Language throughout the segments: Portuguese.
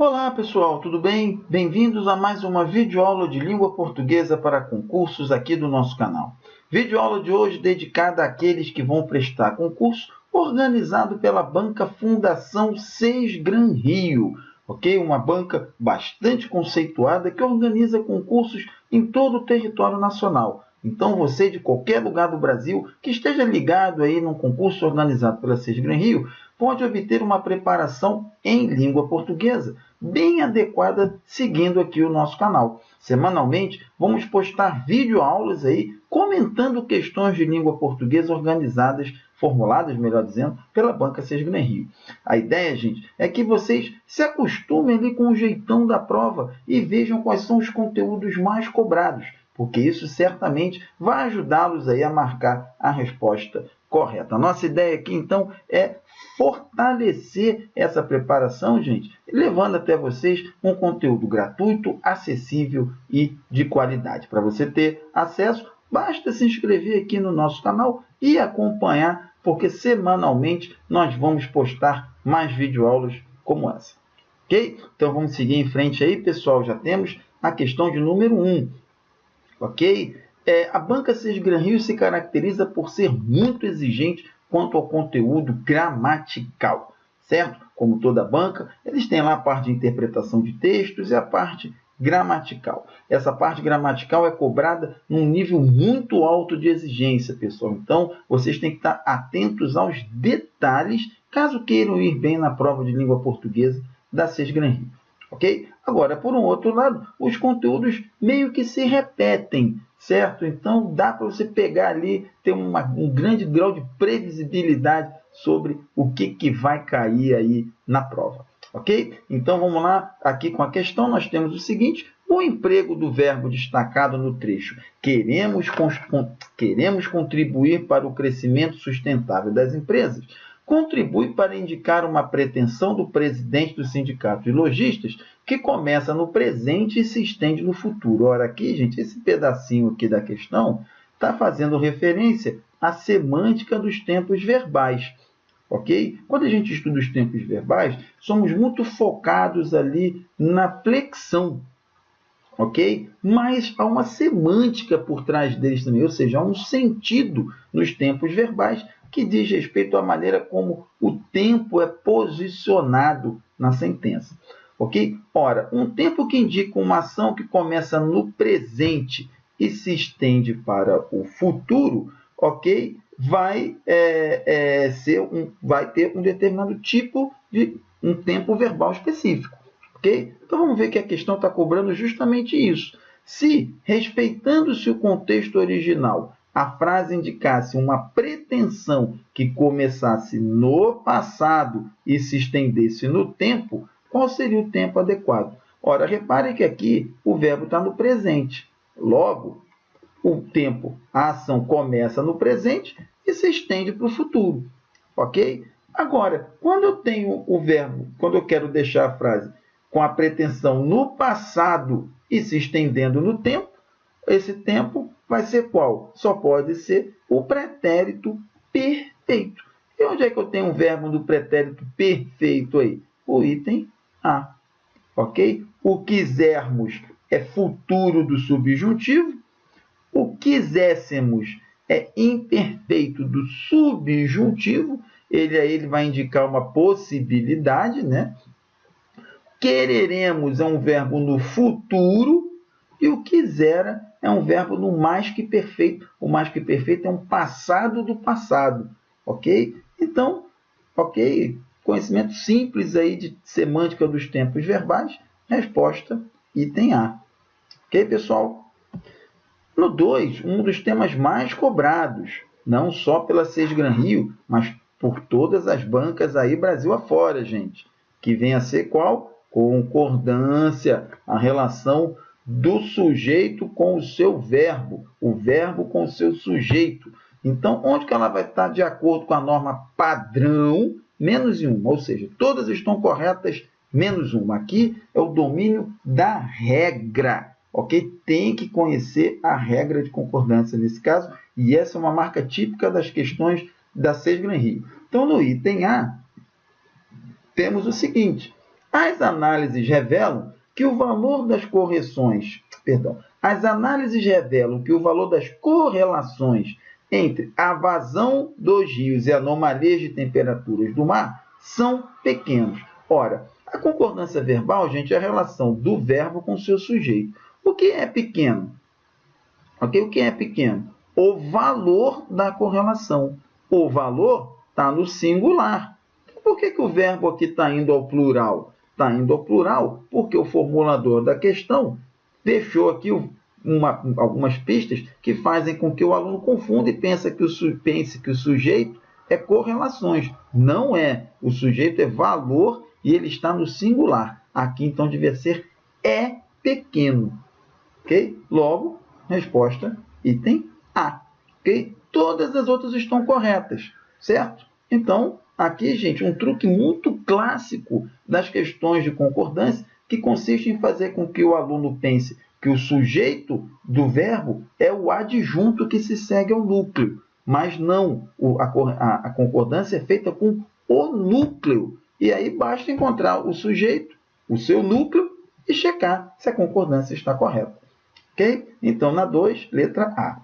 Olá pessoal, tudo bem? Bem-vindos a mais uma videoaula de língua portuguesa para concursos aqui do nosso canal. Videoaula de hoje dedicada àqueles que vão prestar concurso organizado pela banca Fundação Sesgran Rio, ok? Uma banca bastante conceituada que organiza concursos em todo o território nacional. Então você de qualquer lugar do Brasil que esteja ligado aí num concurso organizado pela Sesgran Rio pode obter uma preparação em língua portuguesa bem adequada seguindo aqui o nosso canal. Semanalmente vamos postar videoaulas aí comentando questões de língua portuguesa formuladas, melhor dizendo, pela banca Sesgran Rio. A ideia, gente, é que vocês se acostumem ali com o jeitão da prova e vejam quais são os conteúdos mais cobrados, porque isso certamente vai ajudá-los aí a marcar a resposta correta. A nossa ideia aqui, então, é fortalecer essa preparação, gente, levando até vocês um conteúdo gratuito, acessível e de qualidade. Para você ter acesso, basta se inscrever aqui no nosso canal e acompanhar, porque semanalmente nós vamos postar mais videoaulas como essa. Ok? Então vamos seguir em frente aí, pessoal. Já temos a questão de número 1. Ok? A banca Sesgran Rio se caracteriza por ser muito exigente quanto ao conteúdo gramatical, certo? Como toda banca, eles têm lá a parte de interpretação de textos e a parte gramatical. Essa parte gramatical é cobrada num nível muito alto de exigência, pessoal. Então, vocês têm que estar atentos aos detalhes, caso queiram ir bem na prova de língua portuguesa da Sesgran Rio. Ok? Agora, por um outro lado, os conteúdos meio que se repetem, certo? Então, dá para você pegar ali, ter um grande grau de previsibilidade sobre o que vai cair aí na prova. Ok? Então, vamos lá. Aqui com a questão, nós temos o seguinte: o emprego do verbo destacado no trecho queremos contribuir para o crescimento sustentável das empresas contribui para indicar uma pretensão do presidente do Sindicato de Lojistas que começa no presente e se estende no futuro. Ora, aqui, gente, esse pedacinho aqui da questão está fazendo referência à semântica dos tempos verbais. Ok? Quando a gente estuda os tempos verbais, somos muito focados ali na flexão. Ok? Mas há uma semântica por trás deles também, ou seja, há um sentido nos tempos verbais que diz respeito à maneira como o tempo é posicionado na sentença. Ok? Ora, um tempo que indica uma ação que começa no presente e se estende para o futuro, ok? Vai ter um determinado tipo de um tempo verbal específico. Okay? Então vamos ver que a questão está cobrando justamente isso. Se, respeitando-se o contexto original, a frase indicasse uma pretensão que começasse no passado e se estendesse no tempo, qual seria o tempo adequado? Ora, repare que aqui o verbo está no presente. Logo, o tempo, a ação começa no presente e se estende para o futuro. Ok? Agora, quando eu tenho o verbo, quando eu quero deixar a frase com a pretensão no passado e se estendendo no tempo, esse tempo vai ser qual? Só pode ser o pretérito perfeito. E onde é que eu tenho um verbo do pretérito perfeito aí? O item A. Ok? O quisermos é futuro do subjuntivo. O quiséssemos é imperfeito do subjuntivo. Ele vai indicar uma possibilidade, né? Quereremos é um verbo no futuro e o quisera é um verbo no mais que perfeito. O mais que perfeito é um passado do passado, ok? Então, ok, conhecimento simples aí de semântica dos tempos verbais, resposta item A. Ok, pessoal? No 2, um dos temas mais cobrados, não só pela Sesgran Rio, mas por todas as bancas aí Brasil afora, gente, que vem a ser qual? Concordância, a relação do sujeito com o seu verbo, o verbo com o seu sujeito. Então, onde que ela vai estar de acordo com a norma padrão, menos uma, ou seja, todas estão corretas, menos uma. Aqui é o domínio da regra, ok? Tem que conhecer a regra de concordância nesse caso, e essa é uma marca típica das questões da Sesgran Rio. Então, no item A, temos o seguinte: As análises revelam que o valor das correções, as análises revelam que o valor das correlações entre a vazão dos rios e anomalias de temperaturas do mar são pequenos. Ora, a concordância verbal, gente, é a relação do verbo com o seu sujeito. O que é pequeno? Okay? O que é pequeno? O valor da correlação. O valor está no singular. Por que o verbo aqui está indo ao plural? Está indo ao plural porque o formulador da questão deixou aqui algumas pistas que fazem com que o aluno confunda e pense que o sujeito é correlações. Não é. O sujeito é valor e ele está no singular. Aqui, então, devia ser é pequeno. Ok? Logo, resposta item A. Ok? Todas as outras estão corretas, certo? Então, aqui, gente, um truque muito clássico das questões de concordância que consiste em fazer com que o aluno pense que o sujeito do verbo é o adjunto que se segue ao núcleo. Mas não, a concordância é feita com o núcleo. E aí basta encontrar o sujeito, o seu núcleo, e checar se a concordância está correta. Ok? Então, na 2, letra A.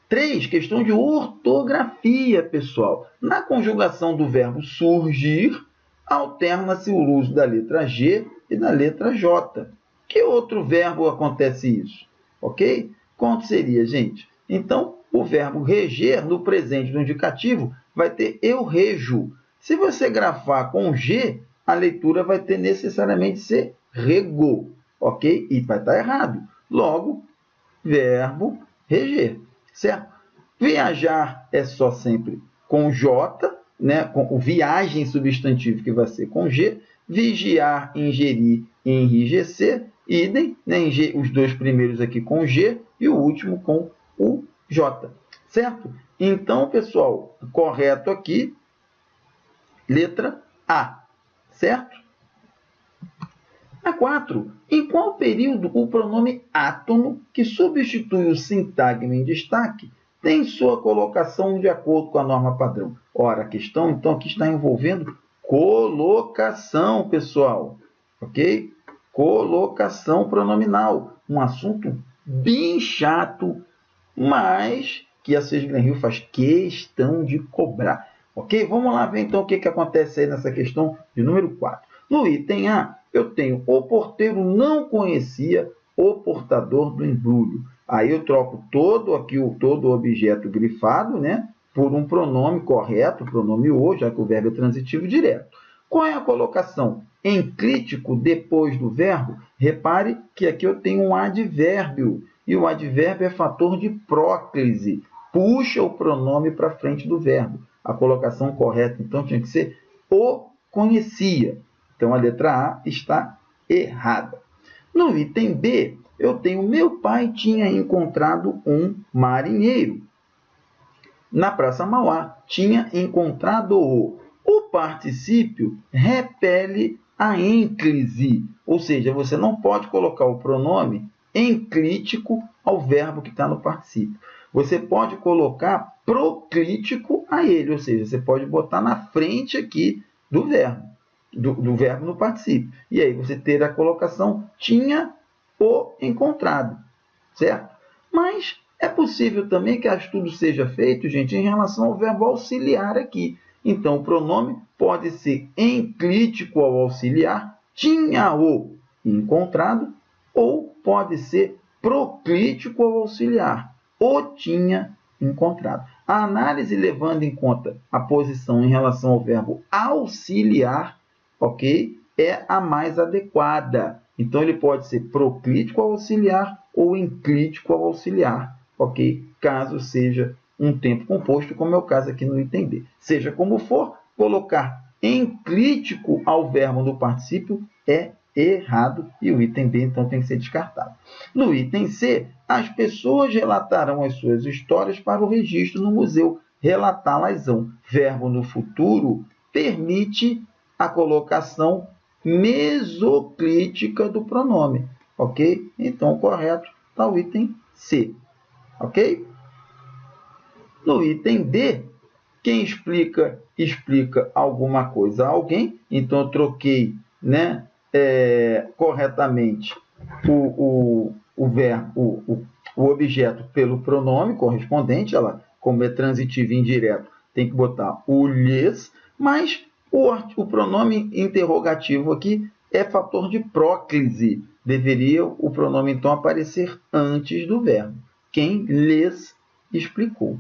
3, questão de ortografia, pessoal. Na conjugação do verbo surgir, alterna-se o uso da letra G e da letra J. Que outro verbo acontece isso? Ok? Quanto seria, gente? Então, o verbo reger, no presente do indicativo, vai ter eu rejo. Se você grafar com G, a leitura vai ter necessariamente ser regou. Ok? E vai estar errado. Logo, verbo reger. Certo? Viajar é só sempre com J, né? Com o viagem substantivo que vai ser com G. Vigiar, ingerir, enrijecer, idem, né? Os dois primeiros aqui com G e o último com o J. Certo? Então, pessoal, correto aqui, letra A. Certo? A 4. Em qual período o pronome átono, que substitui o sintagma em destaque, tem sua colocação de acordo com a norma padrão? Ora, a questão, então, aqui está envolvendo colocação, pessoal. Ok? Colocação pronominal. Um assunto bem chato, mas que a Cisne Rio faz questão de cobrar. Ok? Vamos lá ver, então, o que acontece aí nessa questão de número 4. No item A, eu tenho o porteiro não conhecia o portador do embrulho. Aí eu troco todo o objeto grifado, né, por um pronome correto, pronome o, já que o verbo é transitivo direto. Qual é a colocação? Enclítico depois do verbo. Repare que aqui eu tenho um advérbio. E o advérbio é fator de próclise. Puxa o pronome para frente do verbo. A colocação correta, então, tinha que ser o conhecia. Então, a letra A está errada. No item B, eu tenho meu pai tinha encontrado um marinheiro. Na Praça Mauá, tinha encontrado-o. O particípio repele a ênclise, ou seja, você não pode colocar o pronome enclítico ao verbo que está no particípio. Você pode colocar proclítico a ele, ou seja, você pode botar na frente aqui do verbo. Do verbo no particípio. E aí você ter a colocação tinha o encontrado, certo? Mas é possível também que estudo seja feito, gente, em relação ao verbo auxiliar aqui. Então, o pronome pode ser enclítico ao auxiliar, tinha o encontrado, ou pode ser proclítico ao auxiliar, o tinha encontrado. A análise levando em conta a posição em relação ao verbo auxiliar, ok? É a mais adequada. Então, ele pode ser proclítico ao auxiliar ou enclítico ao auxiliar, ok? Caso seja um tempo composto, como é o caso aqui no item B. Seja como for, colocar enclítico ao verbo no particípio é errado e o item B, então, tem que ser descartado. No item C, as pessoas relatarão as suas histórias para o registro no museu. Relatá-las-ão. Verbo no futuro permite a colocação mesoclítica do pronome, ok? Então, o correto está o item C, ok? No item D, Quem explica, explica alguma coisa a alguém. Então, eu troquei, né, corretamente o objeto pelo pronome correspondente. Ela, como é transitivo e indireto, tem que botar o lhes, mas o pronome interrogativo aqui é fator de próclise. Deveria o pronome, então, aparecer antes do verbo. Quem lhes explicou.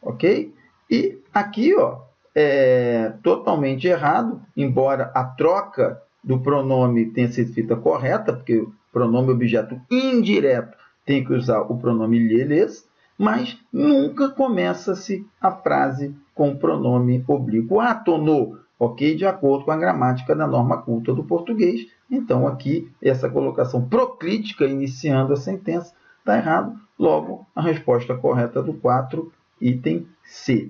Ok? E aqui, ó, é totalmente errado, embora a troca do pronome tenha sido feita correta, porque o pronome objeto indireto tem que usar o pronome lhes, mas nunca começa-se a frase com o pronome oblíquo átono, ok? De acordo com a gramática da norma culta do português. Então, aqui, essa colocação proclítica iniciando a sentença está errado. Logo, a resposta correta do 4, item C.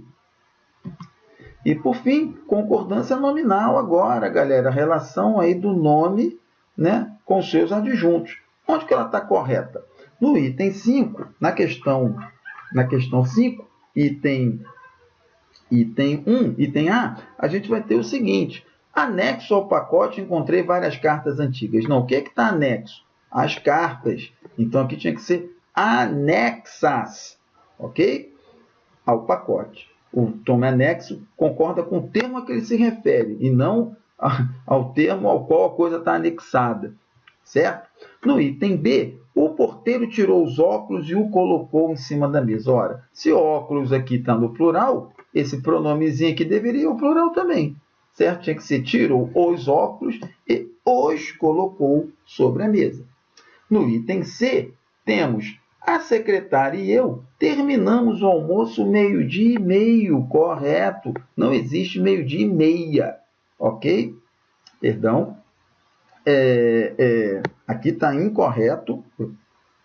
E, por fim, concordância nominal agora, galera. A relação aí do nome, né, com seus adjuntos. Onde que ela está correta? No item 5, na questão 5, item 1, item A, a gente vai ter o seguinte. Anexo ao pacote, encontrei várias cartas antigas. Não, o que está anexo? As cartas. Então, aqui tinha que ser anexas, ok? Ao pacote. O tome anexo concorda com o termo a que ele se refere, e não ao termo ao qual a coisa está anexada. Certo? No item B, o porteiro tirou os óculos e o colocou em cima da mesa. Ora, se óculos aqui está no plural, esse pronomezinho aqui deveria ir o plural também. Certo? Tinha que ser tirou os óculos e os colocou sobre a mesa. No item C, temos a secretária e eu terminamos o almoço meio-dia e meio, correto. Não existe meio-dia e meia, ok? Perdão. Aqui está incorreto,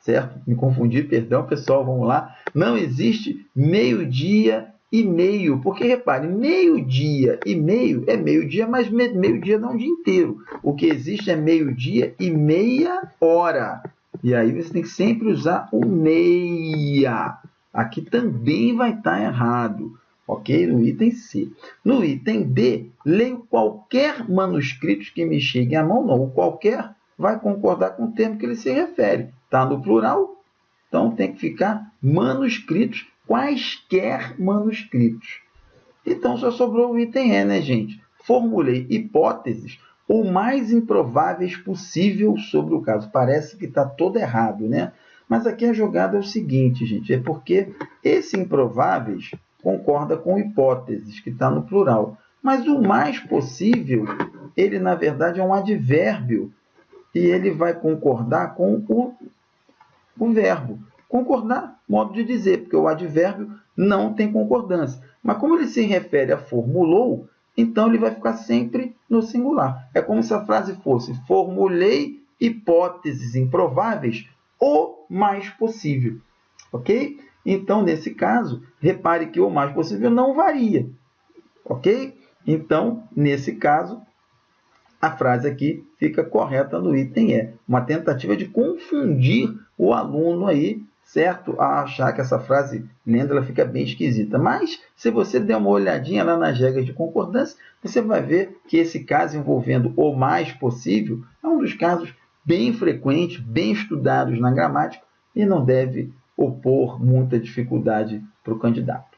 certo? Me confundi, perdão, pessoal, vamos lá. Não existe meio-dia e meio, porque, repare, meio-dia e meio é meio-dia, mas meio-dia não o dia inteiro. O que existe é meio-dia e meia hora. E aí você tem que sempre usar o meia. Aqui também vai estar errado, ok? No item C. No item D, leio qualquer manuscrito que me chegue à mão. Não, o qualquer vai concordar com o termo que ele se refere. Está no plural, então tem que ficar manuscritos, quaisquer manuscritos. Então só sobrou o item E, né, gente? Formulei hipóteses o mais improváveis possível sobre o caso. Parece que está todo errado, né? Mas aqui a jogada é o seguinte, gente, é porque esse improváveis concorda com hipóteses, que está no plural. Mas o mais possível, ele na verdade é um advérbio, e ele vai concordar com o verbo. Concordar, modo de dizer, porque o advérbio não tem concordância. Mas como ele se refere a formulou, então ele vai ficar sempre no singular. É como se a frase fosse: formulei hipóteses improváveis o mais possível. Ok? Então, nesse caso, repare que o mais possível não varia. Ok? Então, nesse caso, a frase aqui fica correta no item E. Uma tentativa de confundir o aluno aí, certo? A achar que essa frase, lendo, ela fica bem esquisita. Mas, se você der uma olhadinha lá nas regras de concordância, você vai ver que esse caso envolvendo o mais possível é um dos casos bem frequentes, bem estudados na gramática e não deve opor muita dificuldade para o candidato.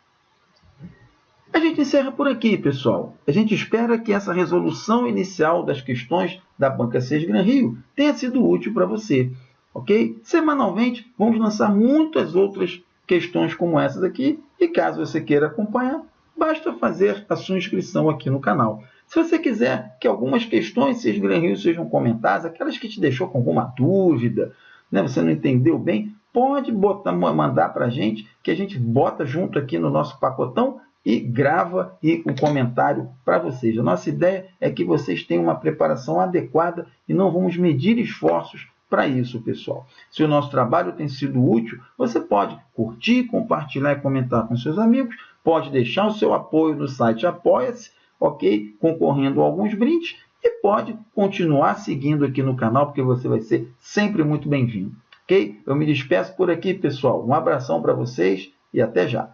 A gente encerra por aqui, pessoal. A gente espera que essa resolução inicial das questões da Banca 6 Gran Rio tenha sido útil para você. Ok? Semanalmente, vamos lançar muitas outras questões como essas aqui. E caso você queira acompanhar, basta fazer a sua inscrição aqui no canal. Se você quiser que algumas questões 6 Gran Rio sejam comentadas, aquelas que te deixou com alguma dúvida, né, você não entendeu bem, pode mandar para a gente, que a gente bota junto aqui no nosso pacotão e grava o comentário para vocês. A nossa ideia é que vocês tenham uma preparação adequada e não vamos medir esforços para isso, pessoal. Se o nosso trabalho tem sido útil, você pode curtir, compartilhar e comentar com seus amigos, pode deixar o seu apoio no site Apoia-se, ok? Concorrendo a alguns brindes, e pode continuar seguindo aqui no canal, porque você vai ser sempre muito bem-vindo, ok? Eu me despeço por aqui, pessoal. Um abração para vocês e até já!